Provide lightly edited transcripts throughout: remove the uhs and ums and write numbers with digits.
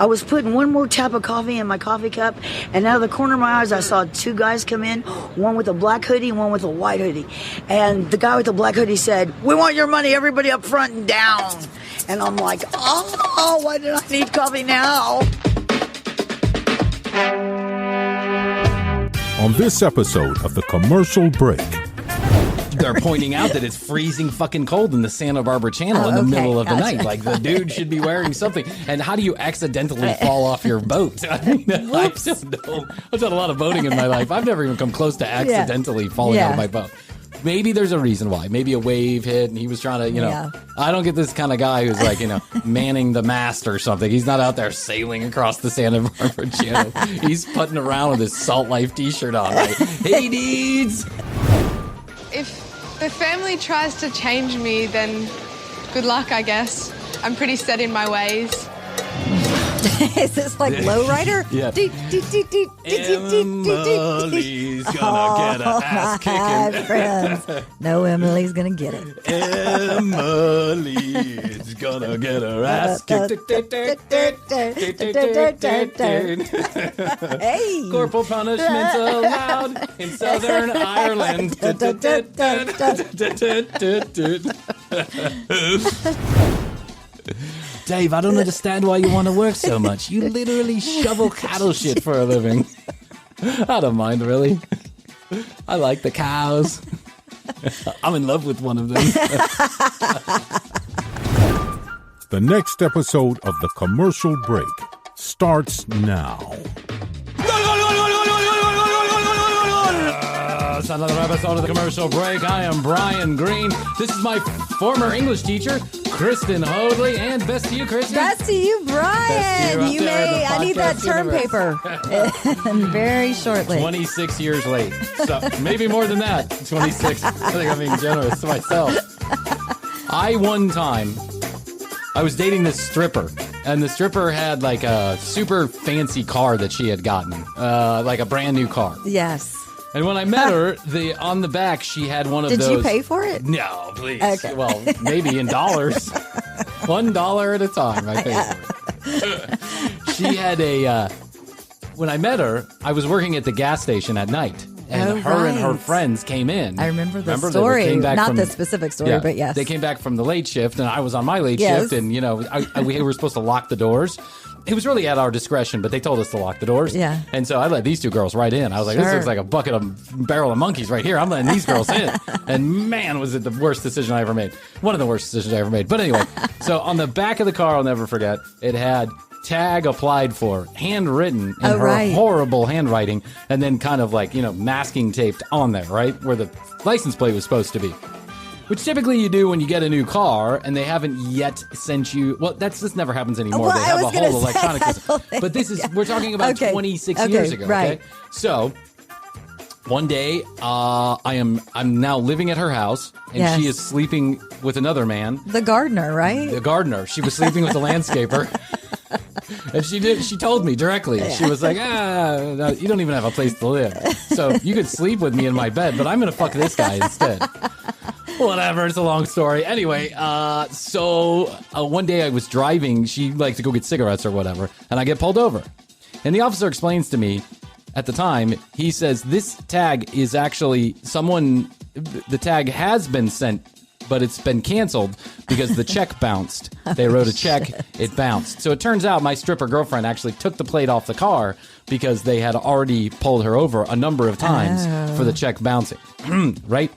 I was putting one more tap of coffee in my coffee cup, and out of the corner of my eyes, I saw two guys come in, one with a black hoodie and one with a white hoodie. And the guy with the black hoodie said, "We want your money, everybody up front and down." And I'm like, oh, why did I need coffee now? On this episode of The Commercial Break. They're pointing out that it's freezing fucking cold in the Santa Barbara Channel in the middle of the night. Like, the dude should be wearing something. And how do you accidentally fall off your boat? I mean, I don't know. I've done a lot of boating in my life. I've never even come close to accidentally falling out of my boat. Maybe there's a reason why. Maybe a wave hit and he was trying to, I don't get this kind of guy who's like, manning the mast or something. He's not out there sailing across the Santa Barbara Channel. He's putting around with his Salt Life t-shirt on. Like, hey, dudes. If the family tries to change me, then good luck, I guess. I'm pretty set in my ways. Is this like Lowrider? Yeah. Emily's gonna get an ass kicking. Friends. No, Emily's gonna get it. Emily's gonna get her ass kicked. Hey. Corporal punishment's allowed in Southern Ireland. Dave, I don't understand why you want to work so much. You literally shovel cattle shit for a living. I don't mind, really. I like the cows. I'm in love with one of them. The next episode of The Commercial Break starts now. It's another episode of The Commercial Break. I am Bryan Green. This is my former English teacher, Christina Hoadley, and best to you, Krissy. Best to you, Bryan. I need that term paper very shortly. 26 years late. So maybe more than that. 26. I think I'm being generous to myself. I was dating this stripper, and the stripper had like a super fancy car that she had gotten, like a brand new car. Yes. And when I met her, on the back, she had one of those. Did you pay for it? No, please. Okay. Well, maybe in dollars. $1 at a time, I paid for it. She had when I met her, I was working at the gas station at night. And and her friends came in. I remember the story. Not the specific story, but yes. They came back from the late shift, and I was on my late shift, and, we were supposed to lock the doors. It was really at our discretion, but they told us to lock the doors. Yeah. And so I let these two girls right in. I was like, this looks like a barrel of monkeys right here. I'm letting these girls in. And man, was it the worst decision I ever made. One of the worst decisions I ever made. But anyway, so on the back of the car, I'll never forget, it had tag applied for, handwritten in her horrible handwriting, and then kind of like, masking taped on there, right? Where the license plate was supposed to be. Which typically you do when you get a new car and they haven't yet sent you. Well, this never happens anymore. They have a whole electronic system. But we're talking about 26 years ago. Right. Okay. So one day, I'm now living at her house, and she is sleeping with another man. The gardener, right? The gardener. She was sleeping with the landscaper. And she told me directly. She was like, no, you don't even have a place to live. So you could sleep with me in my bed, but I'm going to fuck this guy instead. Whatever, it's a long story. Anyway, so one day I was driving. She liked to go get cigarettes or whatever, and I get pulled over. And the officer explains to me, at the time, he says, this tag is actually the tag has been sent, but it's been canceled because the check bounced. They wrote a check, it bounced. So it turns out my stripper girlfriend actually took the plate off the car because they had already pulled her over a number of times for the check bouncing. Right?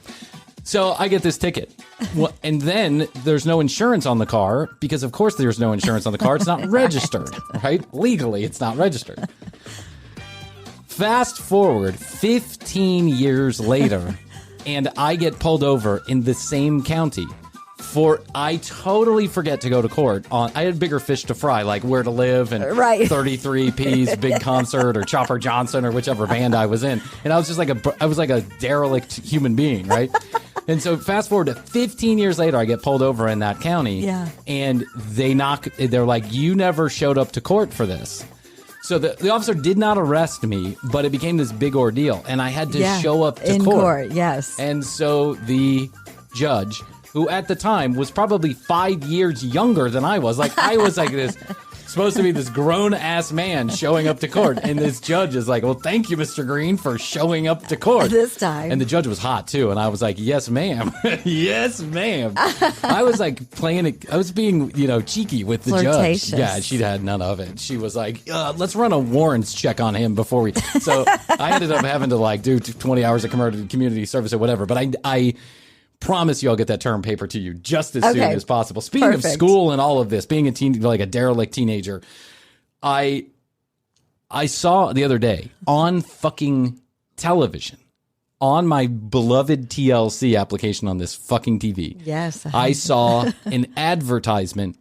So I get this ticket. Well, and then there's no insurance on the car because, of course, there's no insurance on the car. It's not registered, right? Legally, it's not registered. Fast forward 15 years later, and I get pulled over in the same county I totally forget to go to court on. I had bigger fish to fry, like Where to Live and 33P's Big Concert or Chopper Johnson or whichever band I was in. And I was just like a derelict human being, right? And so fast forward to 15 years later, I get pulled over in that county. Yeah. And they're like, you never showed up to court for this. So the officer did not arrest me, but it became this big ordeal. And I had to show up to in court. Yes. And so the judge, who at the time was probably 5 years younger than I was, like I was like this supposed to be this grown-ass man showing up to court. And this judge is like, well, thank you, Mr. Green, for showing up to court. This time. And the judge was hot, too. And I was like, yes, ma'am. Yes, ma'am. I was like playing it. I was being, cheeky with the judge. Yeah, she had none of it. She was like, let's run a warrants check on him before we. So I ended up having to do 20 hours of community service or whatever. But I promise you I'll get that term paper to you just as soon as possible. Speaking of school and all of this, being a derelict teenager, I saw the other day on fucking television, on my beloved TLC application on this fucking TV. Yes. I saw an advertisement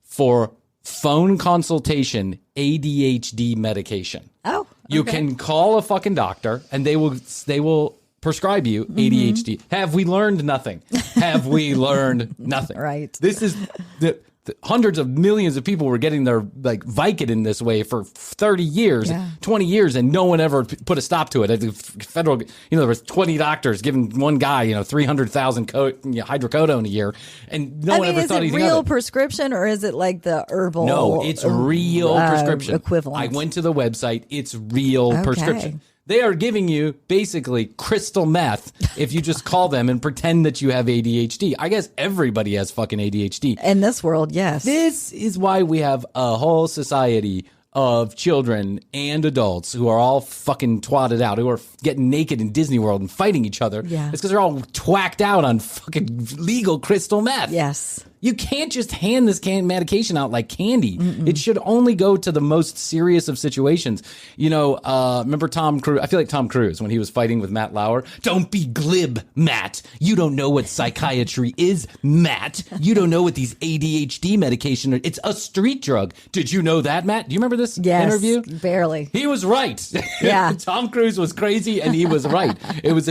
for phone consultation ADHD medication. Oh, okay. You can call a fucking doctor and they will prescribe you ADHD. Have we learned nothing? Have we learned nothing? Right. This is the hundreds of millions of people were getting their Vicodin this way for 30 years, 20 years, and no one ever put a stop to it. The federal, there was 20 doctors giving one guy, 300,000 hydrocodone a year, and no one ever thought anything of it. Is it real prescription or is it like the herbal? No, it's real prescription. Equivalent. I went to the website. It's real prescription. They are giving you basically crystal meth if you just call them and pretend that you have ADHD. I guess everybody has fucking ADHD. In this world, yes. This is why we have a whole society of children and adults who are all fucking twatted out, who are getting naked in Disney World and fighting each other. Yeah. It's because they're all twacked out on fucking legal crystal meth. Yes. You can't just hand this medication out like candy. It should only go to the most serious of situations. Remember Tom Cruise? I feel like Tom Cruise when he was fighting with Matt Lauer. Don't be glib, Matt. You don't know what psychiatry is, Matt. You don't know what these ADHD medication are. It's a street drug. Did you know that, Matt? Do you remember this interview? Barely. He was right. Yeah. Tom Cruise was crazy and he was right. It was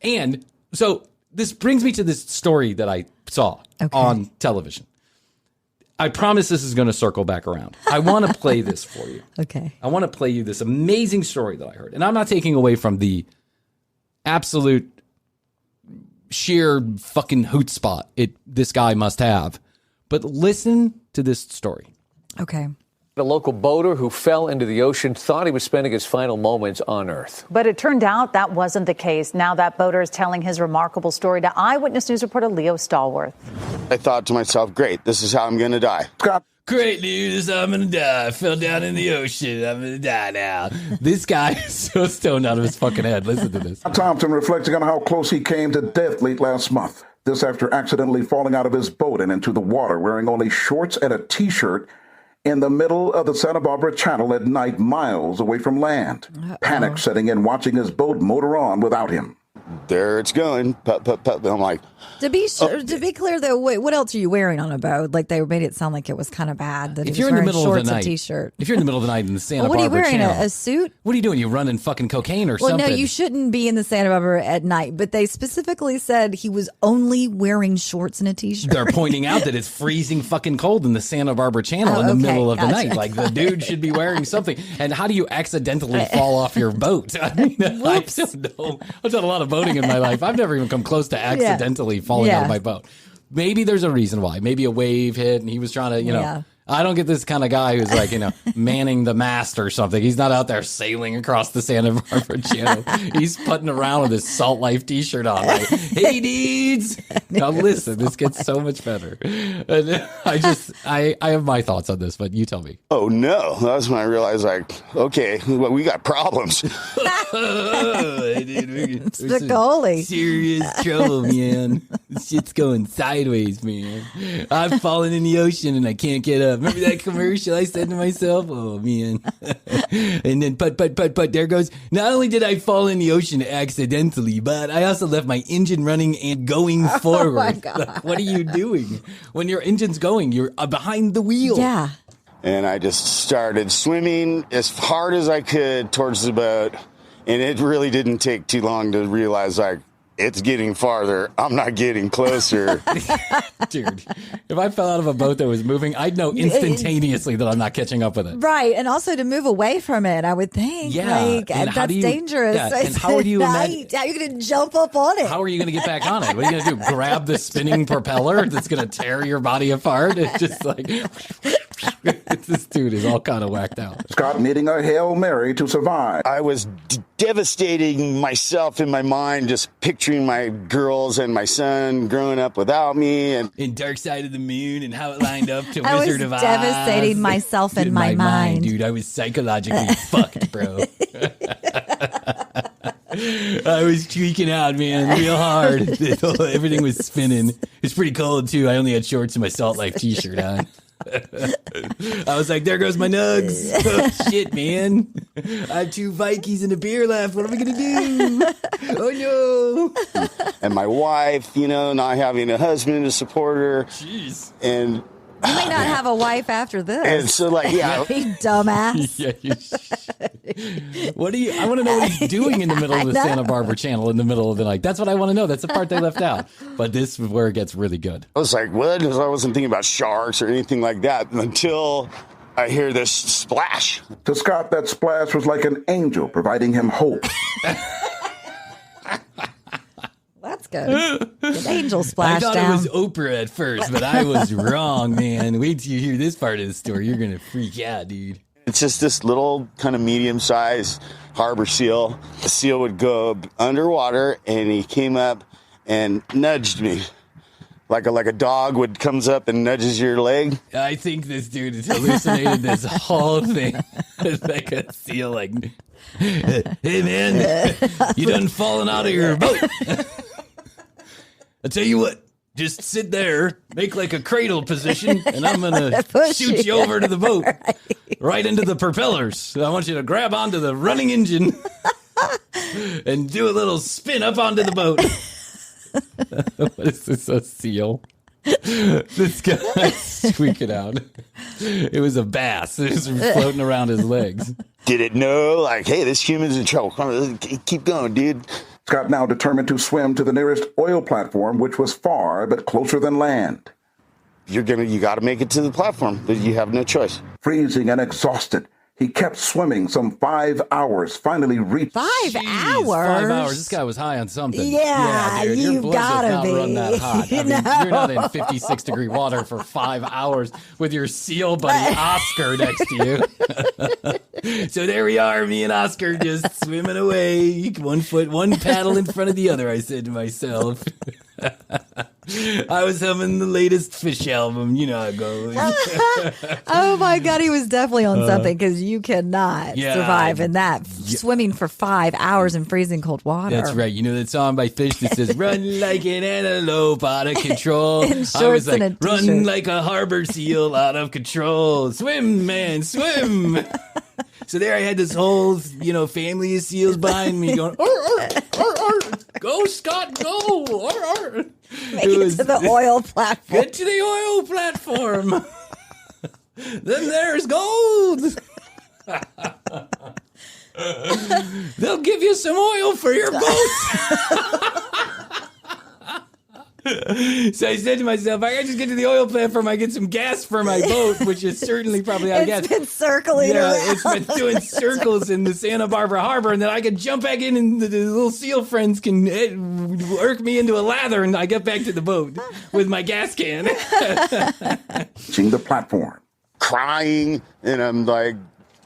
and so this brings me to this story that I saw on television. I promise this is going to circle back around. I want to play this for you. Okay. I want to play you this amazing story that I heard. And I'm not taking away from the absolute sheer fucking hoot spot this guy must have. But listen to this story. Okay. A local boater who fell into the ocean thought he was spending his final moments on Earth. But it turned out that wasn't the case. Now that boater is telling his remarkable story to Eyewitness News reporter Leo Stallworth. I thought to myself, great, this is how I'm going to die. Great news, I'm going to die. I fell down in the ocean. I'm going to die now. This guy is so stoned out of his fucking head. Listen to this. Thompson reflecting on how close he came to death late last month. This after accidentally falling out of his boat and into the water, wearing only shorts and a T-shirt in the middle of the Santa Barbara Channel at night, miles away from land. Panic setting in, watching his boat motor on without him. There it's going. I'm like, to be clear though, what else are you wearing on a boat? Like they made it sound like it was kind of bad that if he you're was in the wearing middle shorts of the night, and T-shirt. If you're in the middle of the night in the Santa what are you Barbara wearing? Channel, A suit? What are you doing? You running fucking cocaine or something? Well, no, you shouldn't be in the Santa Barbara at night. But they specifically said he was only wearing shorts and a T-shirt. They're pointing out that it's freezing fucking cold in the Santa Barbara Channel in the middle of the night. Like the dude should be wearing something. And how do you accidentally fall off your boat? I mean, I don't know. I've done a lot of boating in my life. I've never even come close to accidentally falling out of my boat. Maybe there's a reason why. Maybe a wave hit and he was trying to, I don't get this kind of guy who's like, manning the mast or something. He's not out there sailing across the Santa Barbara Channel. He's putting around with his Salt Life T-shirt on. Like, hey, dudes. Now listen, this gets so much better. And I have my thoughts on this, but you tell me. oh no. That's when I realized, okay, well, we got problems. Spicoli. Serious trouble, man. This shit's going sideways, man. I've fallen in the ocean and I can't get up. Remember that commercial I said to myself? Oh, man. And then, but, there goes, not only did I fall in the ocean accidentally, but I also left my engine running and going forward. Oh, my God. Like, what are you doing? When your engine's going, you're behind the wheel. Yeah. And I just started swimming as hard as I could towards the boat. And it really didn't take too long to realize, it's getting farther. I'm not getting closer. Dude, if I fell out of a boat that was moving, I'd know instantaneously that I'm not catching up with it. Right. And also to move away from it, I would think. Yeah. Like, that's dangerous. Yeah. And how are you imagine? How are you going to jump up on it? How are you going to get back on it? What are you going to do? Grab the spinning propeller that's going to tear your body apart? It's just like, this dude is all kind of whacked out. Scott needing a Hail Mary to survive. I was devastating myself in my mind, just picturing my girls and my son growing up without me. And in Dark Side of the Moon and how it lined up to I Wizard was of Oz. devastating myself in my mind. Dude, I was psychologically fucked, bro. I was tweaking out, man, real hard. Everything was spinning. It's pretty cold, too. I only had shorts and my Salt Life t-shirt on. I was like, there goes my nugs. Oh, shit, man. I have 2 Vikings and a beer left. What am I going to do? Oh, no. And my wife, not having a husband to support her. Jeez. And you may not have a wife after this. And so, you dumbass. What do you? I want to know what he's doing in the middle of the Santa Barbara Channel in the middle of the night. That's what I want to know. That's the part they left out. But this is where it gets really good. I was like, what? I wasn't thinking about sharks or anything like that until I hear this splash. To Scott, that splash was like an angel providing him hope. That's good. An angel splash down. I thought it was Oprah at first, but I was wrong, man. Wait till you hear this part of the story. You're going to freak out, dude. It's just this little kind of medium-sized harbor seal. The seal would go underwater, and he came up and nudged me. Like a dog comes up and nudges your leg. I think this dude has hallucinated this whole thing. It's like a seal, like, hey, man, you done fallen out of your boat. I'll tell you what, just sit there, make like a cradle position, and I'm going to shoot you over to the boat, right into the propellers. I want you to grab onto the running engine and do a little spin up onto the boat. What is this, a seal? This guy's squeaking out. It was a bass. It was floating around his legs. Did it know, like, hey, this human's in trouble. Come on, keep going, dude. Scott now determined to swim to the nearest oil platform, which was far but closer than land. You got to make it to the platform, but you have no choice. Freezing and exhausted, he kept swimming some 5 hours, finally reached... 5 hours? 5 hours. This guy was high on something. Yeah, dude. you've got to be. Run that hot. I mean, you're not in 56-degree water for 5 hours with your seal buddy Oscar next to you. So there we are, me and Oscar just swimming away. 1 foot, 1 paddle in front of the other, I said to myself. I was humming the latest Fish album. You know how it goes. Oh, my God. He was definitely on something because you cannot survive in that. Swimming for 5 hours in freezing cold water. That's right. You know that song by Fish that says, run like an antelope out of control. I was like, run like a harbor seal out of control. Swim, man, swim. So there I had this whole, family of seals behind me going, arr, arr, arr, arr. Go, Scott, go. Arr, arr. Make it to the oil platform. Get to the oil platform. Then there's gold. They'll give you some oil for your boat. So I said to myself, I gotta just get to the oil platform. I get some gas for my boat, which is certainly probably out of gas. It's been circling around. It's been doing circles in the Santa Barbara harbor, and then I can jump back in, and the little seal friends can work me into a lather, and I get back to the boat with my gas can. Reaching the platform. Crying, and I'm like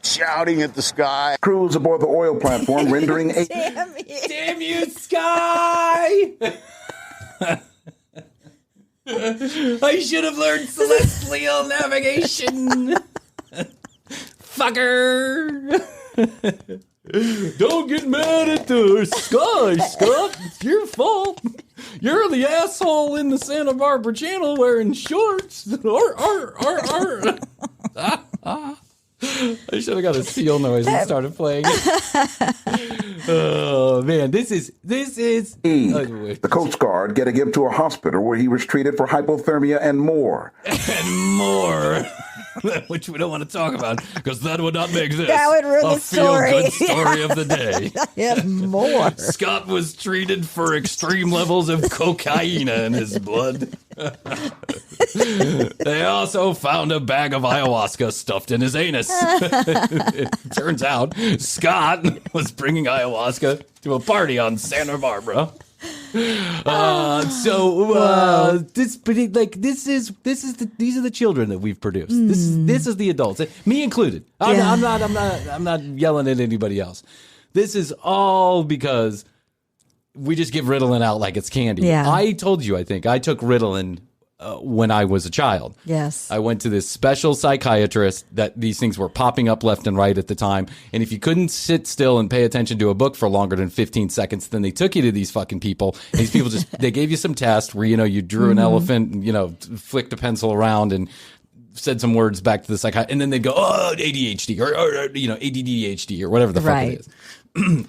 shouting at the sky. Crews aboard the oil platform rendering a... Damn you, sky! I should have learned celestial navigation. Fucker. Don't get mad at the sky, Scott. It's your fault. You're the asshole in the Santa Barbara Channel wearing shorts. Arr, arr, arr, arr. I should have got a seal noise and started playing it. Oh, man. This is... The Coast Guard getting him to a hospital where he was treated for hypothermia and more. And more. which we don't want to talk about because that would not make this That would ruin a the story. feel-good story of the day. Yeah, more. Scott was treated for extreme levels of cocaine in his blood. They also found a bag of ayahuasca stuffed in his anus. It turns out Scott was bringing ayahuasca to a party on Santa Barbara. These are the children that we've produced. This is the adults, me included. I'm not yelling at anybody else. This is all because we just give Ritalin out like it's candy. Yeah. I told you, I think I took Ritalin when I was a child. Yes. I went to this special psychiatrist that these things were popping up left and right at the time. And if you couldn't sit still and pay attention to a book for longer than 15 seconds, then they took you to these fucking people. And these people they gave you some test where, you drew an elephant and, flicked a pencil around and said some words back to the psychiatrist. And then they'd go, ADHD or ADDHD or whatever the fuck it is.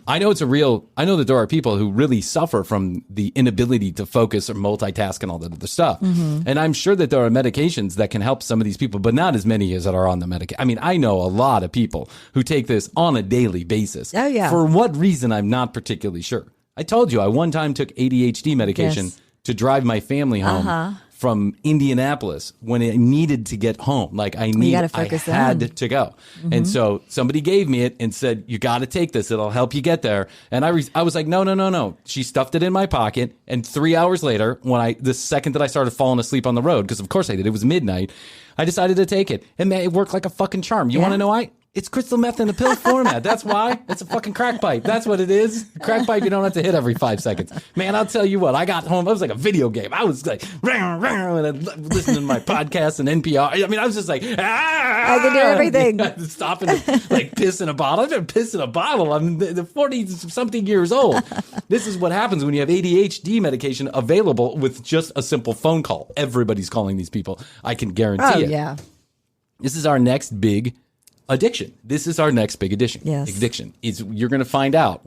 I know that there are people who really suffer from the inability to focus or multitask and all that other stuff. And I'm sure that there are medications that can help some of these people, but not as many as that are on the medication. I mean, I know a lot of people who take this on a daily basis. Oh, yeah. For what reason, I'm not particularly sure. I told you, I one time took ADHD medication to drive my family home from Indianapolis when I needed to get home. Like I had to go. And so somebody gave me it and said, you got to take this. It'll help you get there. And I was like, no. She stuffed it in my pocket. And 3 hours later, the second that I started falling asleep on the road, because of course I did, it was midnight, I decided to take it. And man, it worked like a fucking charm. You want to know why? It's crystal meth in a pill format. That's why. It's a fucking crack pipe. That's what it is. Crack pipe you don't have to hit every 5 seconds. Man, I'll tell you what. I got home. It was like a video game. I was like, listening to my podcast and NPR. I mean, I was just like, I can do everything. Stopping to piss in a bottle. I've been piss in a bottle. I'm 40-something years old. This is what happens when you have ADHD medication available with just a simple phone call. Everybody's calling these people. I can guarantee it. Yeah. This is our next big addiction. This is our next big addiction. Yes. Addiction is we're going to find out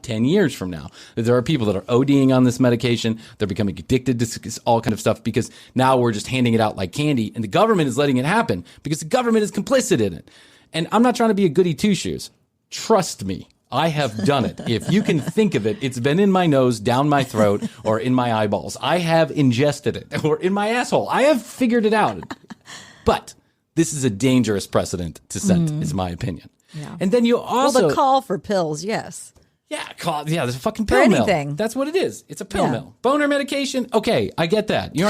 10 years from now that there are people that are ODing on this medication. They're becoming addicted to all kind of stuff because now we're just handing it out like candy and the government is letting it happen because the government is complicit in it. And I'm not trying to be a goody two shoes. Trust me. I have done it. If you can think of it, it's been in my nose, down my throat, or in my eyeballs. I have ingested it or in my asshole. I have figured it out. But this is a dangerous precedent to set, is my opinion. Yeah. And then you also... the call for pills, yes. Yeah, there's a fucking pill mill. Anything. That's what it is. It's a pill mill. Boner medication, okay, I get that. You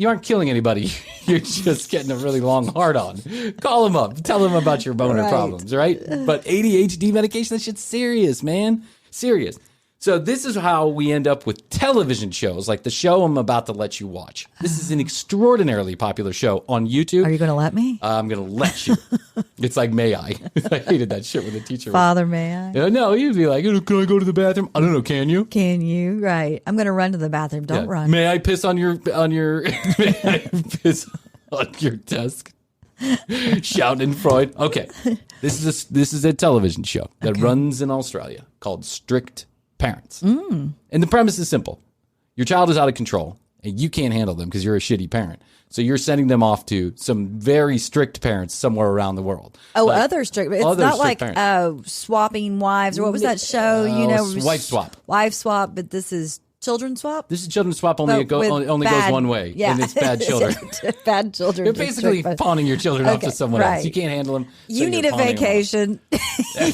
aren't killing anybody. You're just getting a really long hard on. Call them up. Tell them about your boner problems, right? But ADHD medication, that shit's serious, man. Serious. So this is how we end up with television shows like the show I'm about to let you watch. This is an extraordinarily popular show on YouTube. Are you going to let me? I'm going to let you. It's like, may I? I hated that shit when the teacher Father, may I? No, you'd be like, can I go to the bathroom? I don't know, can you? Can you? Right. I'm going to run to the bathroom. Don't run. May I piss on your may I piss on your desk? Schadenfreude. Okay. This is a television show that runs in Australia called Strict Parents. And the premise is simple. Your child is out of control and you can't handle them because you're a shitty parent. So you're sending them off to some very strict parents somewhere around the world. Oh, other strict. It's not like swapping wives or what was that show? Wife Swap. Wife Swap, but this is Children Swap? This is Children Swap, only goes one way. Yeah. And it's bad children. Bad children. You're basically pawning your children off to someone else. You can't handle them. You need a vacation.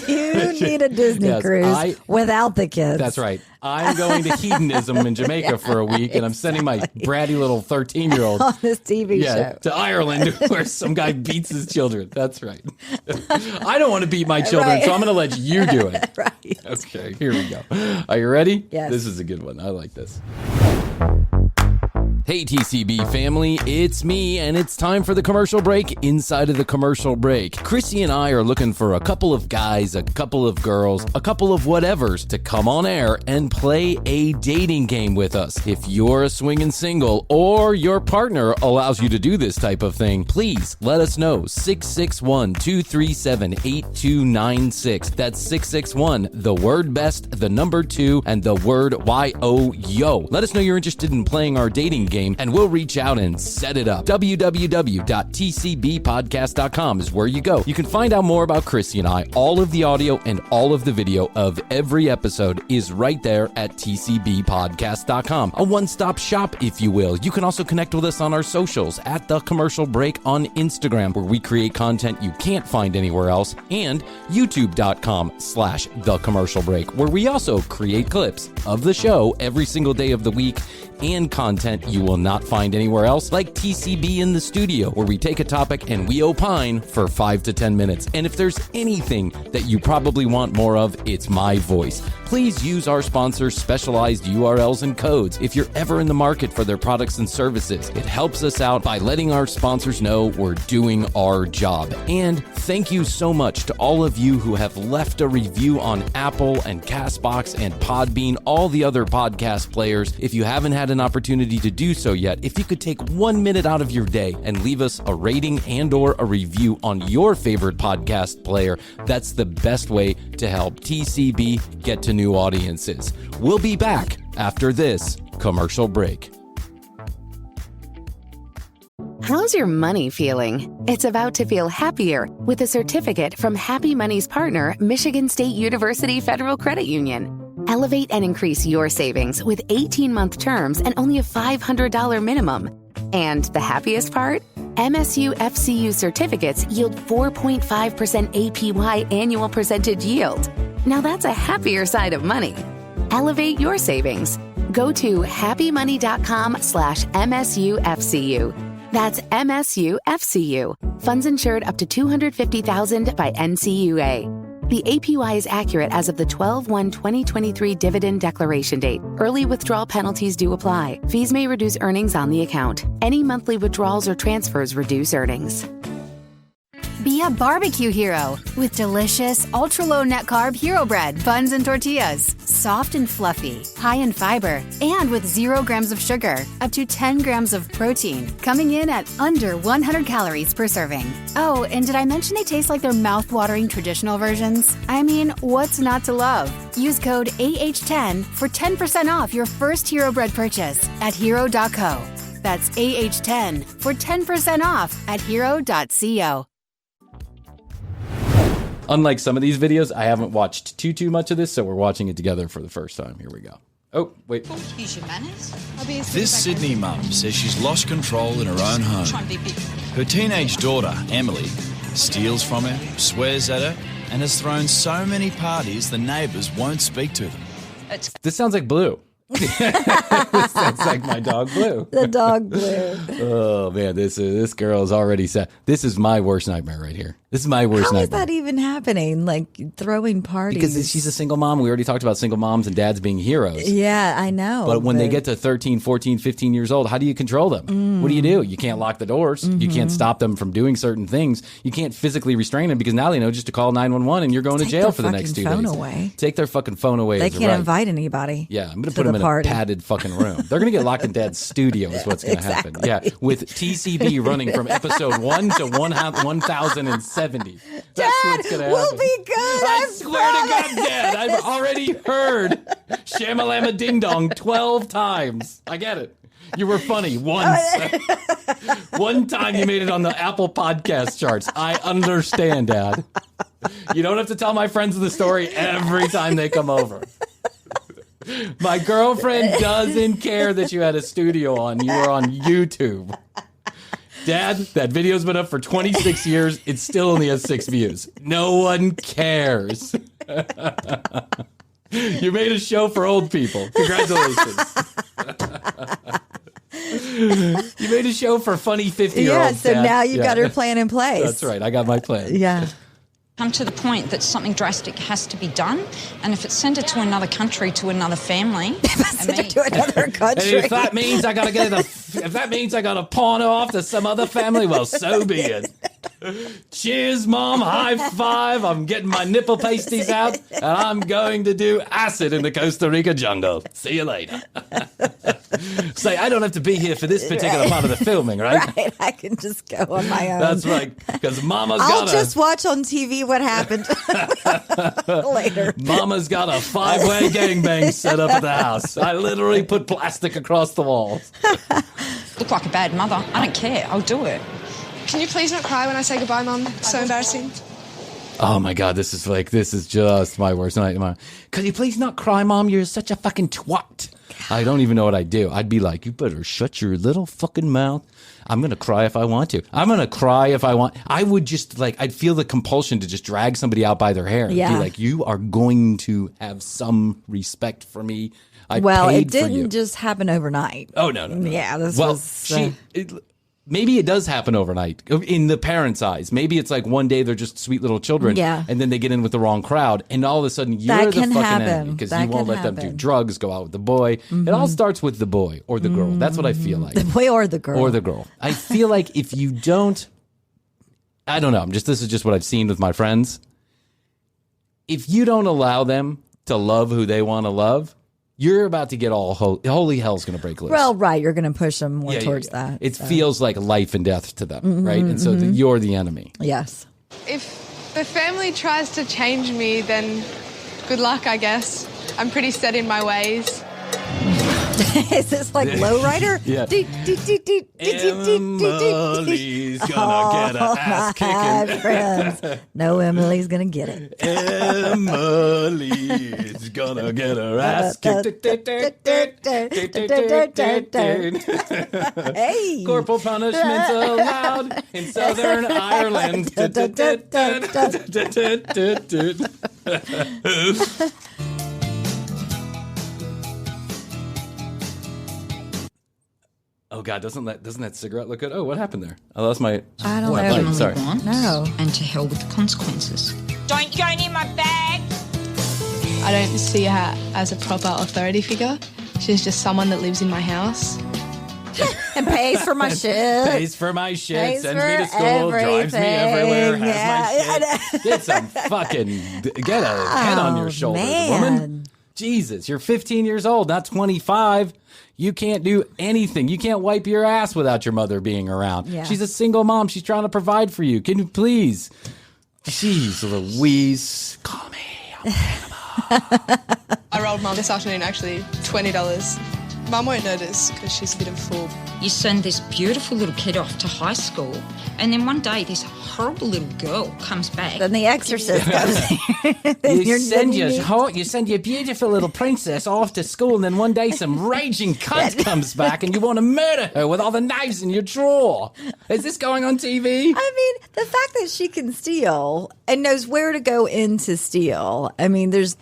You need a Disney cruise without the kids. That's right. I'm going to hedonism in Jamaica for a week, and I'm sending my bratty little 13-year-old on this TV show to Ireland where some guy beats his children. That's right. I don't want to beat my children, so I'm going to let you do it. Right. Okay, here we go. Are you ready? Yes. This is a good one. I like this. Hey, TCB family, it's me, and it's time for the commercial break inside of the commercial break. Krissy and I are looking for a couple of guys, a couple of girls, a couple of whatevers to come on air and play a dating game with us. If you're a swinging single or your partner allows you to do this type of thing, please let us know. 661-237-8296. That's 661, the word best, the number 2, and the word YOYO. Let us know you're interested in playing our dating game game, and we'll reach out and set it up. www.tcbpodcast.com is where you go. You can find out more about Krissy and I. All of the audio and all of the video of every episode is right there at tcbpodcast.com. A one-stop shop, if you will. You can also connect with us on our socials at The Commercial Break on Instagram, where we create content you can't find anywhere else, and youtube.com/The Commercial Break, where we also create clips of the show every single day of the week and content you will not find anywhere else, like TCB in the Studio, where we take a topic and we opine for 5 to 10 minutes. And if there's anything that you probably want more of, it's my voice. Please use our sponsors' specialized URLs and codes if you're ever in the market for their products and services. It helps us out by letting our sponsors know we're doing our job. And thank you so much to all of you who have left a review on Apple and CastBox and Podbean, all the other podcast players. If you haven't had an opportunity to do so yet, if you could take 1 minute out of your day and leave us a rating and or a review on your favorite podcast player, that's the best way to help TCB get to new audiences. We'll be back after this commercial break. How's your money feeling? It's about to feel happier with a certificate from Happy Money's partner, Michigan State University Federal Credit Union. Elevate and increase your savings with 18-month terms and only a $500 minimum. And the happiest part? MSU FCU certificates yield 4.5% APY annual percentage yield. Now that's a happier side of money. Elevate your savings. Go to happymoney.com/MSUFCU. That's MSUFCU. Funds insured up to $250,000 by NCUA. The APY is accurate as of the 12/1/2023 dividend declaration date. Early withdrawal penalties do apply. Fees may reduce earnings on the account. Any monthly withdrawals or transfers reduce earnings. Be a barbecue hero with delicious, ultra-low net-carb Hero Bread, buns, and tortillas. Soft and fluffy, high in fiber, and with 0 grams of sugar, up to 10 grams of protein, coming in at under 100 calories per serving. Oh, and did I mention they taste like their mouth-watering traditional versions? I mean, what's not to love? Use code AH10 for 10% off your first Hero Bread purchase at hero.co. That's AH10 for 10% off at hero.co. Unlike some of these videos, I haven't watched too much of this, so we're watching it together for the first time. Here we go. Oh, wait. This Sydney mum says she's lost control in her own home. Her teenage daughter, Emily, steals from her, swears at her, and has thrown so many parties the neighbours won't speak to them. This sounds like Blue. This sounds like my dog Blue. The dog Blue. Oh man, this girl is already set. This is my worst nightmare right here. This is my worst nightmare. How is that even happening? Like throwing parties? Because she's a single mom. We already talked about single moms and dads being heroes. Yeah, I know. But when they get to 13, 14, 15 years old, how do you control them? What do? You can't lock the doors. You can't stop them from doing certain things. You can't physically restrain them because now they know just to call 911 and you're going to jail for the next 2 days. Away. Take their fucking phone away. They can't invite anybody. Yeah, I'm going to put them in a padded fucking room. They're going to get locked in Dad's studio is what's going to happen. Yeah, with TCB running from episode 1 to 1070. That's what's going to happen. We'll be good. I swear to God, Dad, I've already heard Shamalama Ding Dong 12 times. I get it. You were funny once. One time you made it on the Apple podcast charts. I understand, Dad. You don't have to tell my friends the story every time they come over. My girlfriend doesn't care that you had a studio on. You were on YouTube. Dad, that video's been up for 26 years. It still only has 6 views. No one cares. You made a show for old people. Congratulations. You made a show for funny 50-year-olds. Yeah, so Dad. Now you've got her plan in place. That's right. I got my plan. Yeah. Come to the point that something drastic has to be done, and if it's sent it to another country, to another family, to another country, and if that means I gotta pawn her off to some other family, well, so be it. Cheers, Mom. High five. I'm getting my nipple pasties out, and I'm going to do acid in the Costa Rica jungle. See you later. Say, I don't have to be here for this particular part of the filming, right? Right. I can just go on my own. That's right, because Mama's I'll just watch on TV what happened later. Mama's got a 5-way gangbang set up at the house. I literally put plastic across the walls. look like a bad mother. I don't care. I'll do it. Can you please not cry when I say goodbye, Mum? It's so embarrassing. Oh my God, this is just my worst nightmare. Could you please not cry, Mom? You're such a fucking twat. I don't even know what I'd do. I'd be like, you better shut your little fucking mouth. I'm going to cry if I want to. I'm going to cry if I want. I would just I'd feel the compulsion to just drag somebody out by their hair. Yeah. And be like, you are going to have some respect for me. It didn't just happen overnight. Oh, no. Yeah, this well, was... maybe it does happen overnight in the parents' eyes. Maybe it's like one day they're just sweet little children, and then they get in with the wrong crowd, and all of a sudden you're the fucking enemy because you won't let them do drugs, go out with the boy. It all starts with the boy or the girl. That's what I feel like. The boy or the girl. Or the girl. I feel like if you don't, I don't know. This is just what I've seen with my friends. If you don't allow them to love who they want to love, you're about to get all holy hell's going to break loose. Well, right. You're going to push them more towards that. It feels like life and death to them, right? And so you're the enemy. Yes. If the family tries to change me, then good luck, I guess. I'm pretty set in my ways. Is this like Lowrider? Yeah. Emily's gonna get her ass kicking. Friends. No, Emily's gonna get it. Emily's gonna get her ass kicked. Hey. Corporal punishment's allowed in Southern Ireland. Oh God, doesn't that cigarette look good? Oh, what happened there? I lost my. I don't know. Definitely Sorry. want, and to hell with the consequences. Don't go near my bag. I don't see her as a proper authority figure. She's just someone that lives in my house. And pays for my shit. Pays for my shit. Pays Sends for me to school. Drives me everywhere. Has my shit. Get some fucking. Get a head on your shoulders, woman. Jesus, you're 15 years old, not 25. You can't do anything. You can't wipe your ass without your mother being around. Yeah. She's a single mom. She's trying to provide for you. Can you please? Jeez, Louise. Call me. I rolled Mum this afternoon, actually, $20. Mum won't notice because she's a bit of a fool. You send this beautiful little kid off to high school, and then one day this horrible little girl comes back. Then the exorcist comes here. You send your beautiful little princess off to school, and then one day some raging cunt comes back, and you want to murder her with all the knives in your drawer. Is this going on TV? I mean, the fact that she can steal and knows where to go in to steal. I mean, there's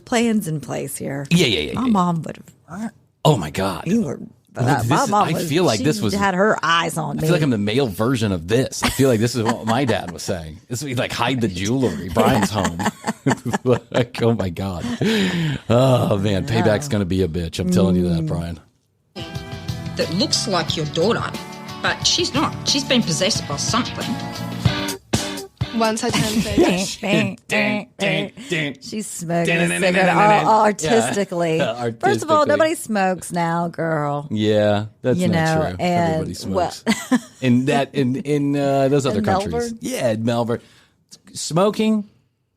plans in place here. Yeah. My mom would have. Oh my God. You were. My mom had her eyes on me. I feel like I'm the male version of this. I feel like this is what my dad was saying. This would be like hide the jewelry. Brian's home. Like, oh my God. Oh man, payback's gonna be a bitch. I'm telling you that, Brian. That looks like your daughter, but she's not. She's been possessed by something. Once I turned 30. She's smoking a cigarette artistically. First of all, nobody smokes now, girl. Yeah, that's not true. Everybody smokes. In those other countries. Melbourne? Yeah, in Melbourne. Smoking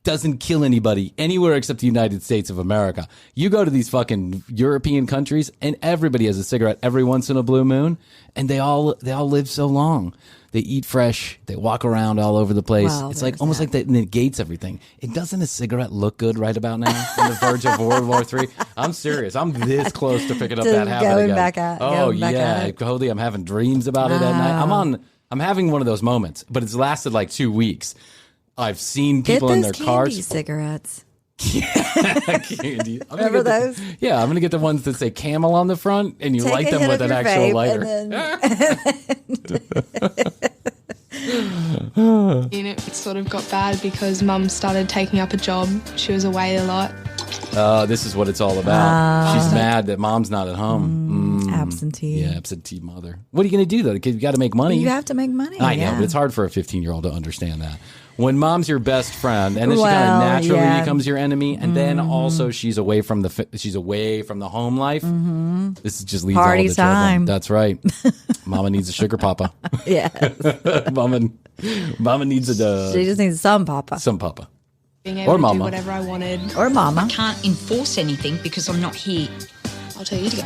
doesn't kill anybody anywhere except the United States of America. You go to these fucking European countries and everybody has a cigarette every once in a blue moon, and they all live so long. They eat fresh. They walk around all over the place. Well, it's like almost like that negates everything. It doesn't a cigarette look good right about now on the verge of World War III? I'm serious. I'm this close to picking up that habit going again. Back at, oh going back yeah, at it. Hoadley, I'm having dreams about it at night. I'm having one of those moments, but it's lasted like 2 weeks. I've seen people in their cars. Get those candy cigarettes. Candy. Remember those? Yeah, I'm going to get the ones that say Camel on the front, and you light them with an actual lighter. It sort of got bad because Mum started taking up a job. She was away a lot. This is what it's all about. She's mad that Mom's not at home. Absentee. Yeah, absentee mother. What are you going to do, though? Because you got to make money. You have to make money. I know, but it's hard for a 15-year-old to understand that. When Mom's your best friend, and then she kind of naturally becomes your enemy, and then also she's away from the home life. This just leads Party all the time. trouble. That's right. Mama needs a sugar papa. Yes. Mama needs she just needs some papa. Some papa. Being able Or to mama. do whatever I wanted. Or mama. I can't enforce anything because I'm not here. I'll tell you to go.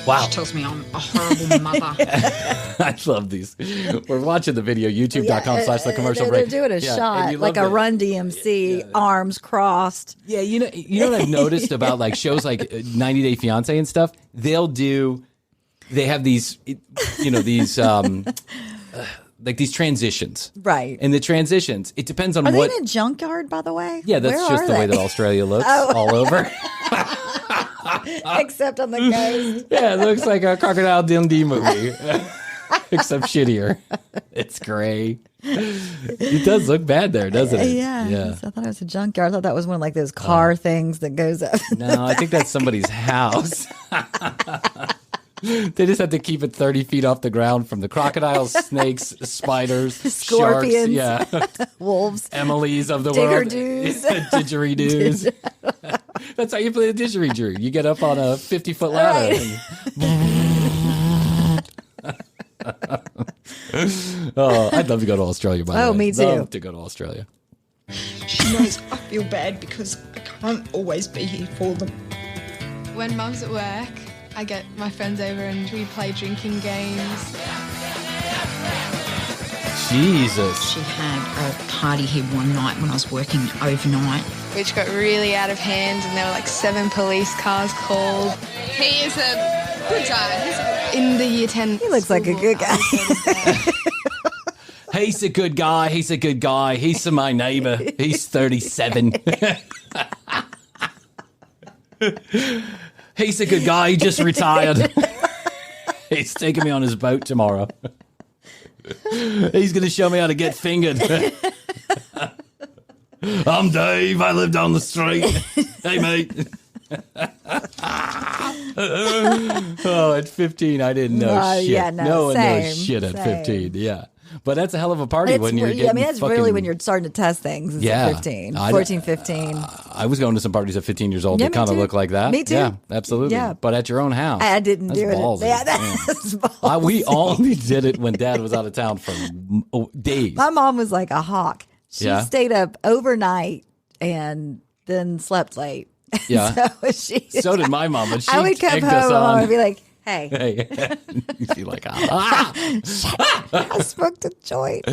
Wow. She tells me I'm a horrible mother. I love these. We're watching the video, youtube.com/the commercial break. They're doing a shot, like a Run DMC, arms crossed. Yeah, you know what I've noticed about like shows like 90 Day Fiance and stuff? They have these, like these transitions. Right. And the transitions, it depends on Are what. they in a junkyard, by the way? Yeah, that's Where just are the way they? that Australia looks all over. Except on the coast. Yeah, it looks like a Crocodile Dundee movie, except shittier. It's gray. It does look bad there, doesn't it? Yeah. I thought it was a junkyard. I thought that was one of like those car things that goes up. No, I think that's somebody's house. They just have to keep it 30 feet off the ground from the crocodiles, snakes, spiders, scorpions, sharks, wolves, Emily's of the world, didgeridoos. That's how you play the didgeridoo. You get up on a 50-foot ladder. Oh, I'd love to go to Australia. By the way, me too. Love to go to Australia. She knows I feel bad because I can't always be here for them. When Mum's at work, I get my friends over and we play drinking games. Jesus. She had a party here one night when I was working overnight. Which got really out of hand and there were like 7 police cars called. He is a good guy. He's in the year 10. He looks like a good guy. He's a good guy. He's a good guy. He's my neighbor. He's 37. He's a good guy. He just retired. He's taking me on his boat tomorrow. He's going to show me how to get fingered. I'm Dave. I live down the street. Hey, mate. Oh, at 15, I didn't know shit. Yeah, no one same, knows shit at same. 15. Yeah. But that's a hell of a party when you're getting that's fucking... really when you're starting to test things. Is at 15, 14, 15. I was going to some parties at 15 years old that kind of look like that. Me too. Yeah, absolutely. Yeah. But at your own house. I didn't That's do ballsy. it. Yeah, that's ballsy. We only did it when Dad was out of town for days. My mom was like a hawk. She Yeah. stayed up overnight and then slept late. Yeah. So did my mom. But she I would come egged home us and on. I'd be like, hey. Hey. You'd be like, I smoked a joint.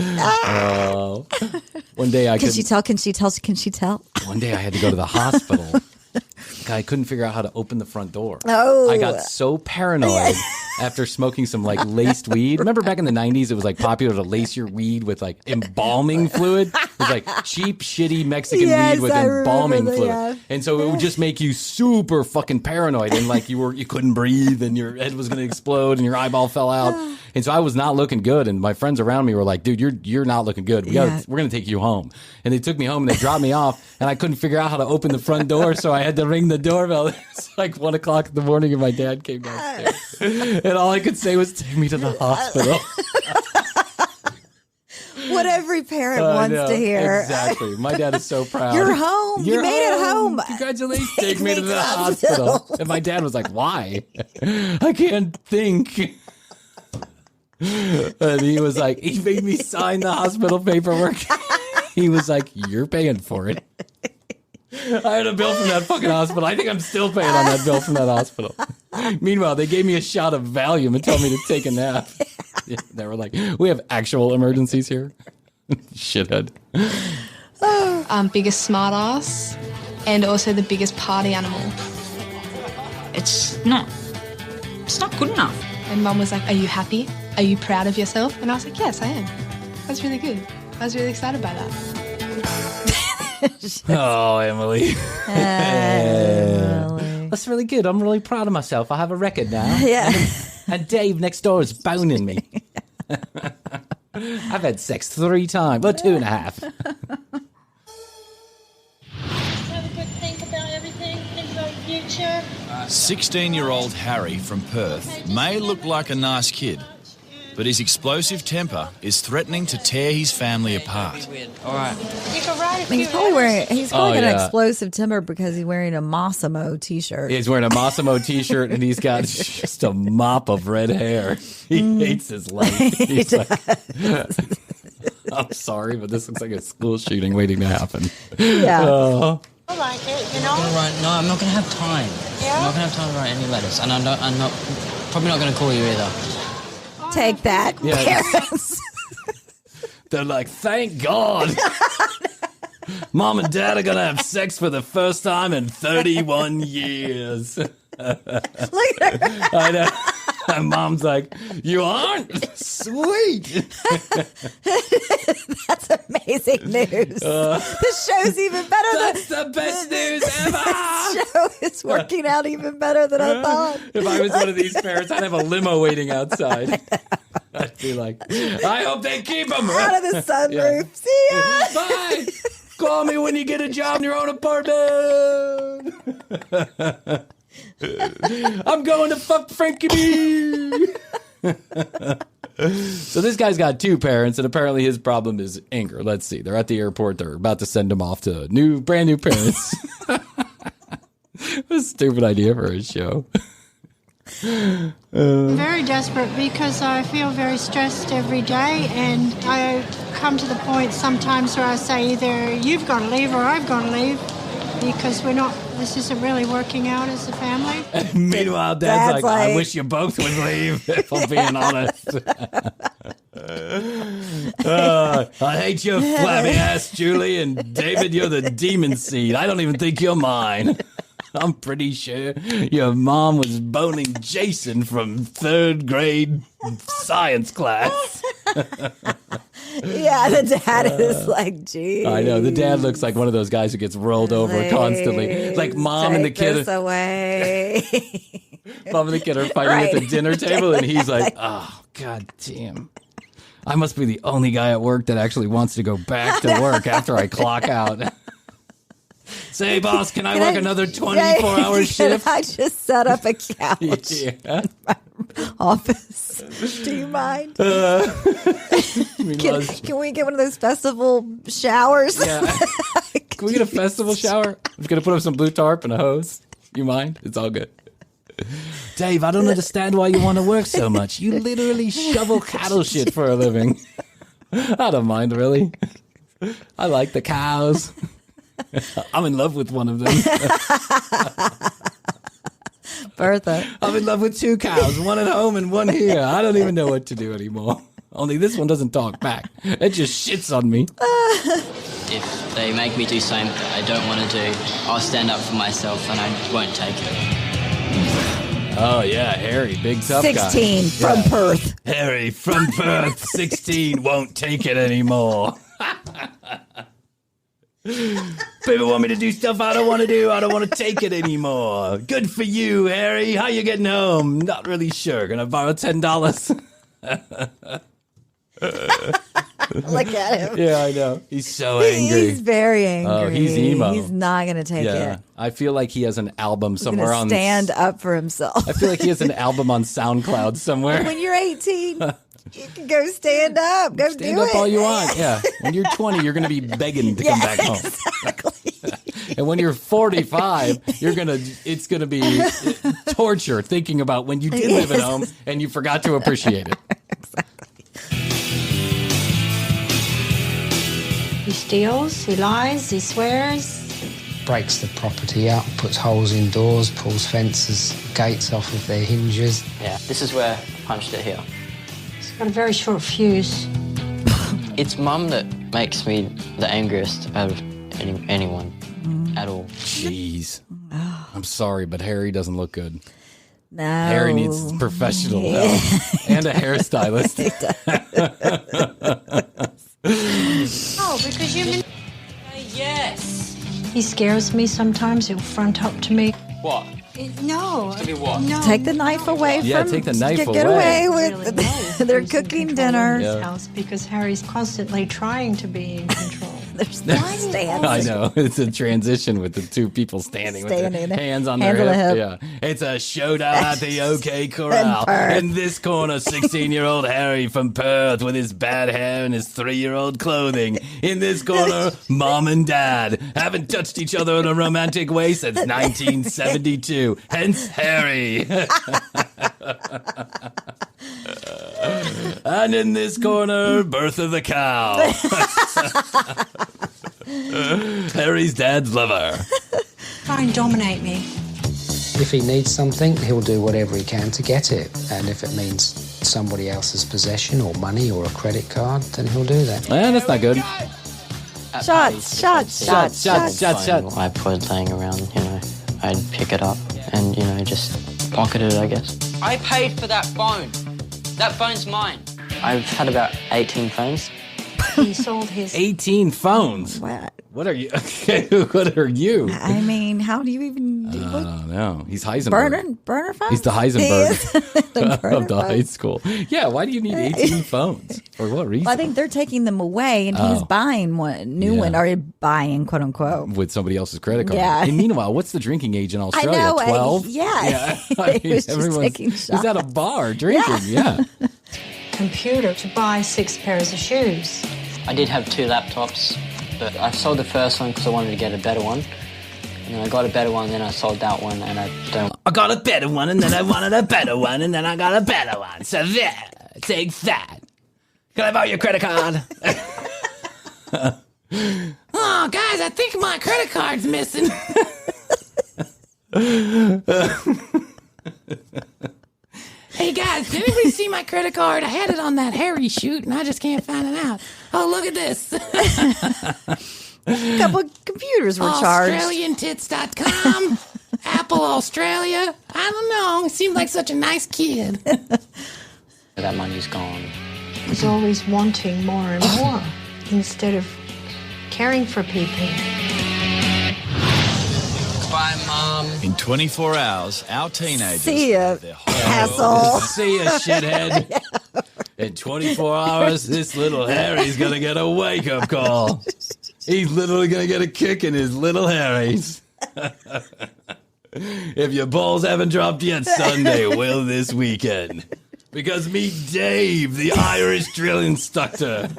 One day I Can couldn't- she tell? Can she tell? Can she tell? One day I had to go to the hospital. I couldn't figure out how to open the front door. Oh. I got so paranoid after smoking some like laced weed. Remember back in the 90s, it was like popular to lace your weed with like embalming fluid. It was like cheap, shitty Mexican weed with embalming fluid. Yeah. And so it would just make you super fucking paranoid and like you couldn't breathe and your head was going to explode and your eyeball fell out. And so I was not looking good. And my friends around me were like, dude, you're not looking good. We're going to take you home. And they took me home and they dropped me off and I couldn't figure out how to open the front door. So I had to ring the doorbell. It's like 1 o'clock in the morning and my dad came downstairs. And all I could say was, take me to the hospital. What every parent wants to hear. Exactly. My dad is so proud. You're home. You made it home. Congratulations. Take me to the hospital. And my dad was like, why? I can't think. And he was like, he made me sign the hospital paperwork. He was like, you're paying for it. I had a bill from that fucking hospital. I think I'm still paying on that bill from that hospital. Meanwhile, they gave me a shot of Valium and told me to take a nap. They were like, we have actual emergencies here. Shithead. Biggest smart ass and also the biggest party animal. It's not good enough. And Mum was like, are you happy? Are you proud of yourself? And I was like, yes, I am. That's really good. I was really excited by that. Oh, Emily. That's really good. I'm really proud of myself. I have a record now. Yeah. And Dave next door is boning me. I've had sex 3 times. Well, 2.5. Have a good think about everything. Think about your future. 16-year-old Harry from Perth may look like a nice kid, but his explosive temper is threatening to tear his family apart. All right. You can ride it. He's probably got an yeah. explosive timber because he's wearing a Massimo t-shirt. He's wearing a Massimo t-shirt and he's got just a mop of red hair. He hates his life. He's like, I'm sorry, but this looks like a school shooting waiting to happen. Yeah. I like it, you know? No, I'm not going to have time. Yeah? I'm not going to have time to write any letters. And I'm not Probably not going to call you either. Take that, parents. They're like, thank God. Mom and Dad are going to have sex for the first time in 31 years. Look at her. I know. And Mom's like, you aren't? Sweet. That's amazing news. This show's even better. That's the best news ever. This show is working out even better than I thought. If I was one of these parents, I'd have a limo waiting outside. I'd be like, I hope they keep them. Out of the sunroof. Yeah. See ya. Bye. Call me when you get a job in your own apartment. I'm going to fuck Frankie B. So this guy's got two parents, and apparently his problem is anger. Let's see. They're at the airport. They're about to send him off to brand new parents. What a stupid idea for a show. I'm very desperate because I feel very stressed every day, and I come to the point sometimes where I say either you've got to leave or I've got to leave because this isn't really working out as a family. Meanwhile, Dad's like, I wish you both would leave, if I'm being honest. I hate your flabby ass, Julie, and David, you're the demon seed. I don't even think you're mine. I'm pretty sure your mom was boning Jason from 3rd grade science class. Yeah, the dad is like, geez. I know. The dad looks like one of those guys who gets rolled over constantly. It's like Mom and the kid. Take this away. Mom and the kid are fighting at the dinner table, and he's like, oh, God damn. I must be the only guy at work that actually wants to go back to work after I clock out. Say, boss, can I work another 24-hour shift? I just set up a couch in my office. Do you mind? Can we get one of those festival showers? Yeah. Can we get a festival shower? I'm just going to put up some blue tarp and a hose. You mind? It's all good. Dave, I don't understand why you want to work so much. You literally shovel cattle shit for a living. I don't mind, really. I like the cows. I'm in love with one of them. Bertha. I'm in love with 2 cows, one at home and one here. I don't even know what to do anymore. Only this one doesn't talk back. It just shits on me. If they make me do something I don't want to do, I'll stand up for myself and I won't take it. Oh, yeah, Harry, big tough guy. 16 from Perth. Harry from Perth, 16, won't take it anymore. People want me to do stuff I don't want to do. I don't want to take it anymore. Good for you, Harry. How you getting home? Not really sure. Gonna borrow $10. Look at him. Yeah, I know. He's so angry. He's very angry. Oh, he's emo. He's not going to take it. I feel like he has an album somewhere He's gonna stand up for himself. I feel like he has an album on SoundCloud somewhere. When you're 18, you can go stand up. Go stand do up it. all you want. Yeah. When you're 20, you're going to be begging to come back home. Exactly. And when you're 45, it's going to be torture thinking about when you did live at home and you forgot to appreciate it. Exactly. He steals, he lies, he swears. Breaks the property up, puts holes in doors, pulls fences, gates off of their hinges. Yeah, this is where I punched it here. He's got a very short fuse. It's Mum that makes me the angriest out of anyone at all. Jeez. I'm sorry, but Harry doesn't look good. No. Harry needs professional help and a hairstylist. Oh, because you mean... Yes. He scares me sometimes. He'll front up to me. What? No. To me what? No. Take the knife away from... Yeah, take the knife Get away. away with their cooking dinner. In this house because Harry's constantly trying to be in control. There's no stand. I know. It's a transition with the 2 people standing with their hands on Hands their on the hip. hip. Yeah. It's a showdown at the OK Corral. In this corner, 16-year-old Harry from Perth with his bad hair and his 3-year-old clothing. In this corner, Mom and Dad haven't touched each other in a romantic way since 1972. Hence, Harry. And in this corner, Bertha the cow. Harry's dad's lover. Try and dominate me. If he needs something, he'll do whatever he can to get it. And if it means somebody else's possession or money or a credit card, then he'll do that. That's not good. Shots. I put it laying around, I'd pick it up and, just pocket it, I guess. I paid for that phone. That phone's mine. I've had about 18 phones. He sold his 18 phones. What are you? What are you? I mean, how do you even do I don't know. He's Heisenberg. Burner phones? He's the Heisenberg of the phones? high school. Yeah, why do you need 18 phones? For what reason? Well, I think they're taking them away, and he's buying one, new one, or buying, quote unquote, with somebody else's credit card. Yeah. And meanwhile, what's the drinking age in Australia? I know, 12? yeah. I He was just everyone's taking shots. He's at a bar drinking. Yeah. Computer to buy 6 pairs of shoes. I did have 2 laptops, but I sold the first one because I wanted to get a better one. And then I got a better one, then I sold that one, and I got a better one, and then I wanted a better one, and then I got a better one. So there, take that. Can I borrow your credit card? Oh, guys, I think my credit card's missing. Hey, guys, did anybody see my credit card? I had it on that Harry shoot, and I just can't find it out. Oh, look at this. A couple of computers were charged. AustralianTits.com, Apple Australia. I don't know. He seemed like such a nice kid. that money's gone. He's always wanting more and more instead of caring for people. Bye, Mom. In 24 hours, our teenagers... See ya, asshole. See ya, shithead. In 24 hours, this little Harry's going to get a wake-up call. He's literally going to get a kick in his little Harry's. If your balls haven't dropped yet, son, they will this weekend. Because meet Dave, the Irish drill instructor.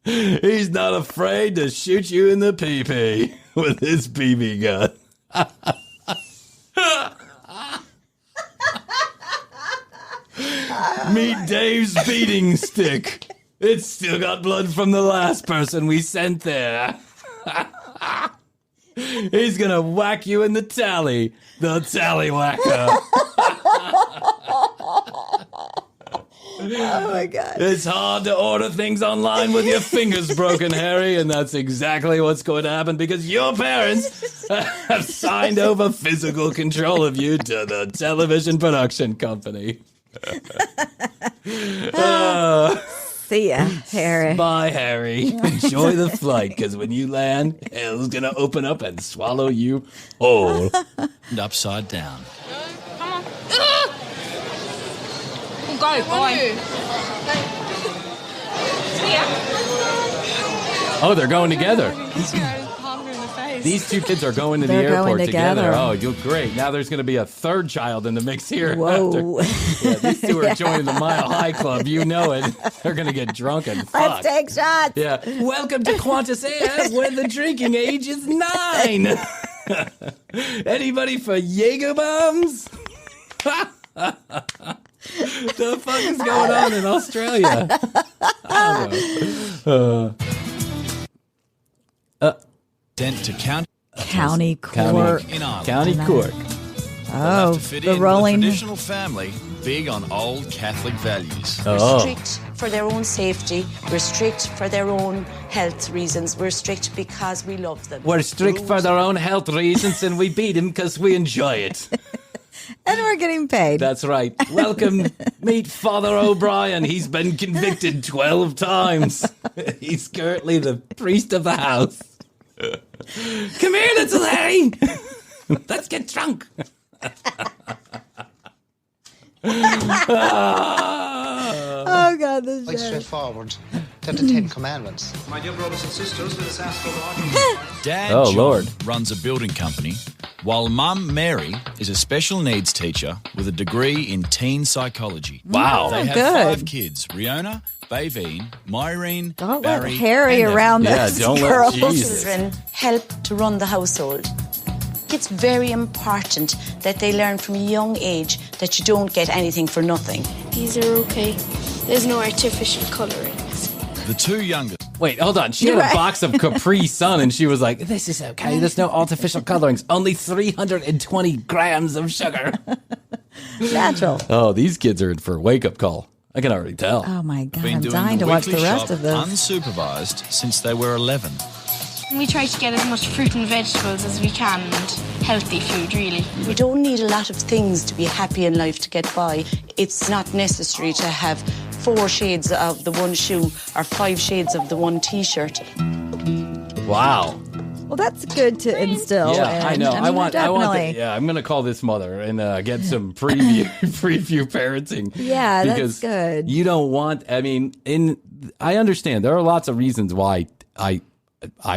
He's not afraid to shoot you in the pee-pee with his BB gun. Meet Dave's beating stick. It's still got blood from the last person we sent there. He's gonna whack you in the tally. The tallywhacker. Oh my God. It's hard to order things online with your fingers broken, Harry, and that's exactly what's going to happen because your parents have signed over physical control of you to the television production company. See ya, Harry. Bye, Harry. Enjoy the flight, because when you land, hell's going to open up and swallow you whole. And upside down. Come on. Go, boy. Oh, they're going together. These two kids are going to the airport together. Oh, you're great. Now there's going to be a third child in the mix here. Whoa. Yeah, these two are joining the Mile High Club. You know it. They're going to get drunk and fuck. Let's take shots. Yeah. Welcome to Qantas Air, where the drinking age is 9. Anybody for Jaeger bombs? The fuck is going on in Australia? I don't know. Dent to County Court. County Court. Oh, fit the in rolling. With a traditional family, big on old Catholic values. We're strict for their own safety. We're strict for their own health reasons. We're strict because we love them. We're strict for their own health reasons, and we beat them because we enjoy it. And we're getting paid. That's right. Welcome, meet Father O'Brien. He's been convicted 12 times. He's currently the priest of the house. Come here, little Harry. Let's get drunk. Oh, God, this is quite straightforward. They're the 10 Commandments. My dear brothers and sisters, let us ask for the Dad John Lord. Runs a building company, while Mum Mary is a special needs teacher with a degree in teen psychology. Wow. They have good. 5 kids, Riona, Baveen, Myrene, Don't Barry, let Harry and around Yeah, those don't let girls. Jesus. Children help to run the household. It's very important that they learn from a young age that you don't get anything for nothing. These are okay. There's no artificial colouring. The two youngest. Wait, hold on. She had a box of Capri Sun, and she was like, this is okay. There's no artificial colorings. Only 320 grams of sugar. Natural. Oh, these kids are in for a wake-up call. I can already tell. Oh, my God. Been I'm doing dying the to watch the weekly rest shop of this. unsupervised since they were 11. We try to get as much fruit and vegetables as we can and healthy food, really. We don't need a lot of things to be happy in life to get by. It's not necessary to have 4 shades of the one shoe or 5 shades of the one T-shirt. Wow. Well, that's good to instill. Yeah, and, I know. I want definitely. I'm going to call this mother and get some preview parenting. Yeah, because that's good. You don't want, I understand. There are lots of reasons why I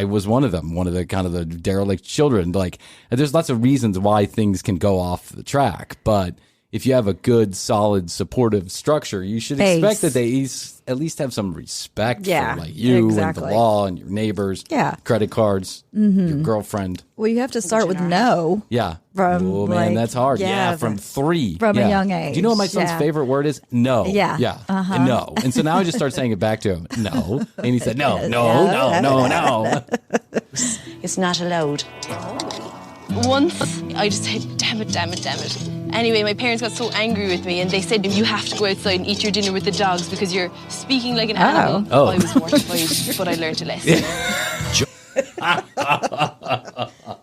was one of them, one of the kind of the derelict children. Like, there's lots of reasons why things can go off the track, but if you have a good, solid, supportive structure, you should expect that they at least have some respect for like you and the law and your neighbors, credit cards, your girlfriend. Well, you have to start with no. Yeah. From oh, man, that's hard. Yeah, from 3. From a young age. Do you know what my son's favorite word is? No. Yeah. Yeah. Uh-huh. No. And so now I just start saying it back to him. No. And he said, no. It's not allowed. Once I just said, damn it. Anyway, my parents got so angry with me and they said, you have to go outside and eat your dinner with the dogs because you're speaking like an animal. Oh. I was mortified, but I learned a lesson.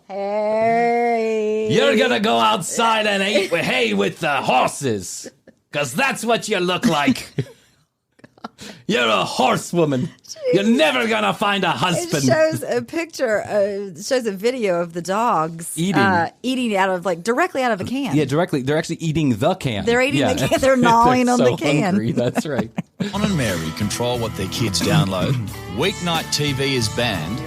Harry. You're going to go outside and eat hay with the horses because that's what you look like. You're a horsewoman. You're never going to find a husband. It shows a picture, shows a video of the dogs eating out of, like, directly out of a can. Yeah, directly. They're actually eating the can. They're eating the can. They're gnawing on the can. Hungry. That's right. John and Mary control what their kids download. Weeknight TV is banned,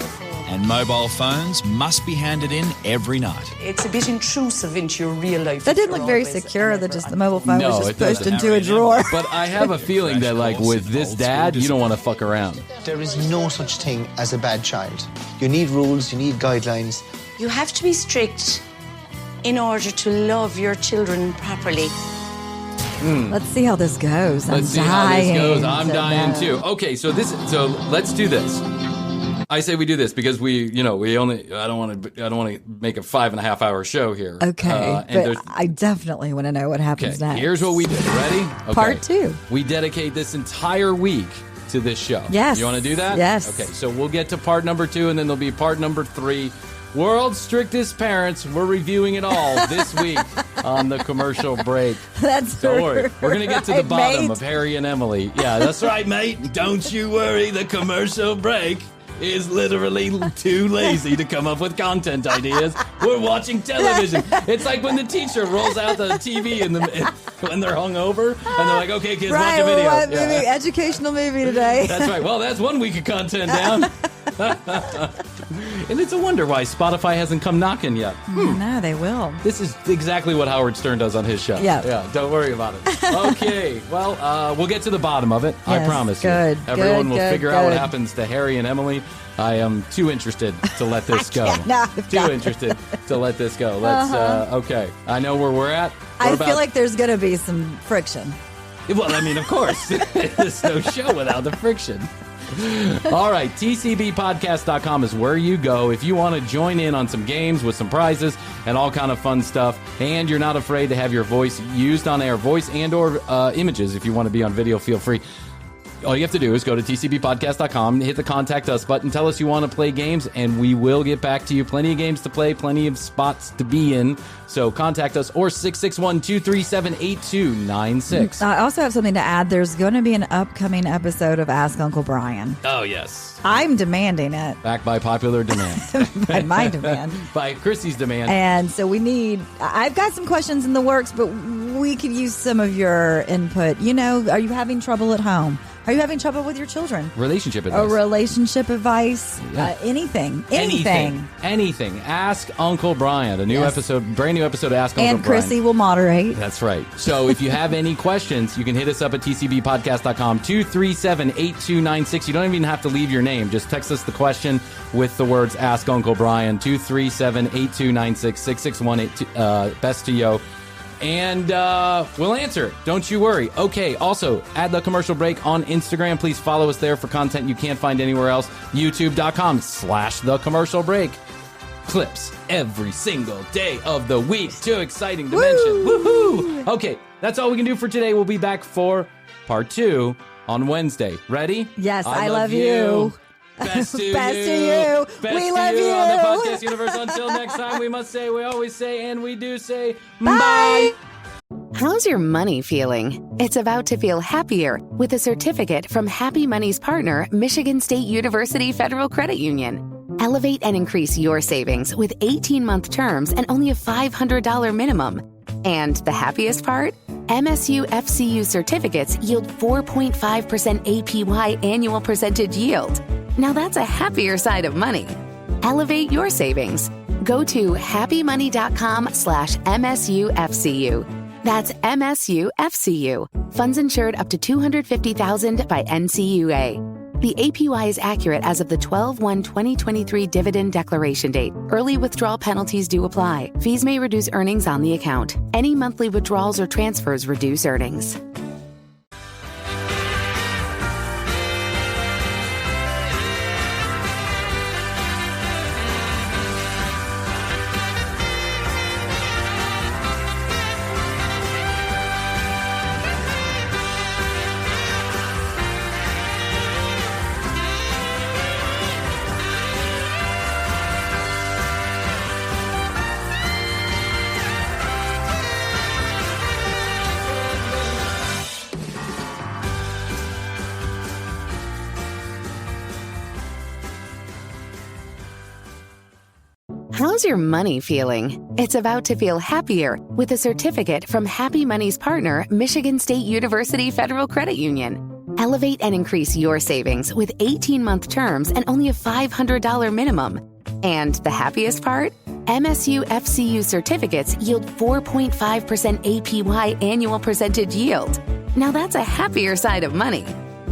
and mobile phones must be handed in every night. It's a bit intrusive into your real life. That didn't look very secure, that just the mobile phone was just pushed into a drawer. But I have a feeling that, like, with this dad, you don't want to fuck around. There is no such thing as a bad child. You need rules, you need guidelines. You have to be strict in order to love your children properly. Let's see how this goes. I'm dying too. Okay, so let's do this. I say we do this because I don't want to make a 5.5 hour show here. Okay, but I definitely want to know what happens next. Here's what we did. Ready? Okay. Part 2. We dedicate this entire week to this show. Yes. You want to do that? Yes. Okay, so we'll get to part number 2, and then there'll be part number 3. World's Strictest Parents. We're reviewing it all this week on the commercial break. Don't worry. We're going to get to the bottom of Harry and Emily. Yeah, that's right, mate. Don't you worry. The commercial break is literally too lazy to come up with content ideas. We're watching television. It's like when the teacher rolls out the TV when they're hungover, and they're like, okay, kids, watch a video. Movie, educational movie today. That's right. Well, that's one week of content down. And it's a wonder why Spotify hasn't come knocking yet. No, they will. This is exactly what Howard Stern does on his show. Yeah. Don't worry about it. Okay. Well, we'll get to the bottom of it. Yes, I promise good, you. Everyone will good, figure out what good. happens to Harry and Emily. I am too interested to let this go. Too interested to let this go. Let's, okay. I know where we're at. I feel like there's going to be some friction. Well, I mean, of course. There's no show without the friction. All right, tcbpodcast.com is where you go if you want to join in on some games with some prizes and all kind of fun stuff, and you're not afraid to have your voice used on air, voice and or images. If you want to be on video, feel free. All you have to do is go to tcbpodcast.com, hit the Contact Us button, tell us you want to play games, and we will get back to you. Plenty of games to play, plenty of spots to be in. So contact us, or 661-237-8296. I also have something to add. There's going to be an upcoming episode of Ask Uncle Brian. Oh, yes. I'm demanding it. Back by popular demand. By my demand. By Krissy's demand. And so I've got some questions in the works, but we could use some of your input. Are you having trouble at home? Are you having trouble with your children? Relationship advice. Relationship advice. Yeah. Anything. Ask Uncle Brian. A new episode, brand new episode of Ask Uncle Brian. And Krissy will moderate. That's right. So if you have any questions, you can hit us up at tcbpodcast.com, 237-8296. You don't even have to leave your name. Just text us the question with the words Ask Uncle Brian, 237-8296, 661-best to yo. And we'll answer it. Don't you worry. Okay, also, at The Commercial Break on Instagram. Please follow us there for content you can't find anywhere else. YouTube.com/The Commercial Break. Clips every single day of the week. Too exciting to mention. Woohoo! Okay, that's all we can do for today. We'll be back for part 2 on Wednesday. Ready? Yes, I love you. Best to Best you. to you. Best We to love you you. on the podcast universe. Until next time, we must say, we always say, and we do say, Bye. How's your money feeling? It's about to feel happier with a certificate from Happy Money's partner, Michigan State University Federal Credit Union. Elevate and increase your savings with 18-month terms and only a $500 minimum. And the happiest part? MSU FCU certificates yield 4.5% APY annual percentage yield. Now that's a happier side of money. Elevate your savings. Go to happymoney.com/MSUFCU. That's MSUFCU. Funds insured up to $250,000 by NCUA. The APY is accurate as of the 12/1/2023 dividend declaration date. Early withdrawal penalties do apply. Fees may reduce earnings on the account. Any monthly withdrawals or transfers reduce earnings. How's your money feeling? It's about to feel happier with a certificate from Happy Money's partner, Michigan State University Federal Credit Union. Elevate and increase your savings with 18-month terms and only a $500 minimum. And the happiest part? MSU FCU certificates yield 4.5% APY annual percentage yield. Now that's a happier side of money.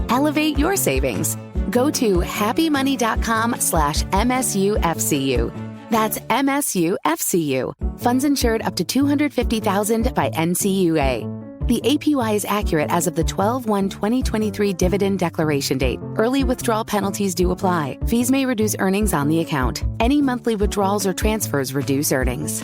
Elevate your savings. Go to happymoney.com/MSUFCU. That's MSUFCU. Funds insured up to $250,000 by NCUA. The APY is accurate as of the 12/1/2023 dividend declaration date. Early withdrawal penalties do apply. Fees may reduce earnings on the account. Any monthly withdrawals or transfers reduce earnings.